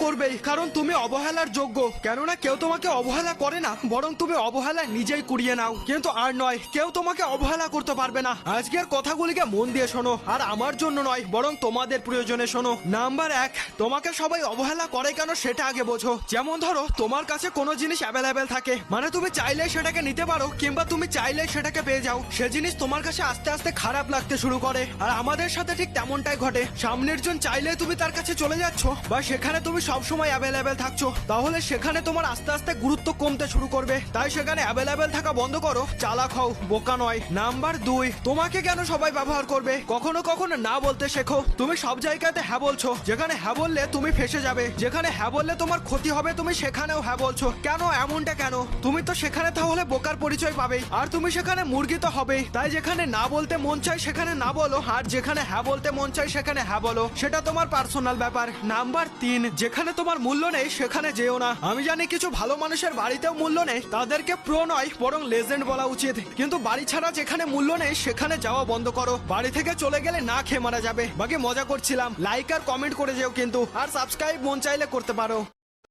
করবেই, কারণ তুমি অবহেলার যোগ্য। কেননা কেউ তোমাকে অবহেলা করে না, বরং তুমি অবহেলা নিজেই কুড়িয়ে নাও। কিন্তু আর নয়, কেউ তোমাকে অবহেলা করতে পারবে না। আজকের কথাগুলিকে মন দিয়ে শোনো, আর আমার জন্য নয়, বরং তোমাদের প্রয়োজনে শোনো। নাম্বার 1, তোমাকে সবাই অবহেলা করে কেন সেটা আগে বোঝো। যেমন ধরো, তোমার কাছে কোনো জিনিস অ্যাভেলেবেল থাকে, মানে তুমি চাইলে সেটাকে নিতে পারো, কিংবা তুমি চাইলে সেটাকে পেয়ে যাও। সে জিনিস তোমার কাছে আস্তে আস্তে খারাপ লাগতে শুরু করে। আর আমাদের সাথে ঠিক তেমনটাই ঘটে। সামনের জন চাইলে তুমি তার কাছে চলে যাচ্ছ, বা সেখানে তুমি সবসময় অ্যাভেলেবেল থাকছো, তাহলে সেখানে তোমার আস্তে আস্তে গুরুত্ব কমতে শুরু করবে। তাই সেখানে অ্যাভেলেবেল থাকা বন্ধ করো, চালাক হও, বোকা নয়। নাম্বার 2, তোমাকে কেন সবাই ব্যবহার করবে? কখনো কখনো না বলতে শেখো। তুমি সব জায়গাতে হ্যাঁ বলছো, যেখানে হ্যাঁ বললে তুমি ফেসে যাবে, যেখানে হ্যাঁ বললে তোমার ক্ষতি হবে, তুমি সেখানেও হ্যাঁ বলছো। কেন এমনটা কেন? তুমি তো সেখানে তাহলে বোকার পরিচয় পাবেই, আর তুমি সেখানে মুরগি তো হবেই। তাই যেখানে না বলতে মন চায় সেখানে না বলো, আর যেখানে হ্যাঁ বলতে মন চায় সেখানে হ্যাঁ বলো। সেটা তোমার পার্সোনাল ব্যাপার। নাম্বার 3, যেখানে তোমার মূল্য নেই সেখানে যেও না। আমি জানি কিছু ভালো মানুষের বাড়িতেও মূল্য নেই, তাদেরকে প্রো নয় বরং লেজেন্ড বলা উচিত। কিন্তু বাড়ি ছাড়া যেখানে মূল্য নেই সেখানে যাওয়া বন্ধ করো। বাড়ি থেকে চলে গেলে না খেয়ে মারা যাবে। বাকি মজা করছিলাম। লাইক আর কমেন্ট করে যেও কিন্তু, আর সাবস্ক্রাইব মন চাইলে করতে পারো।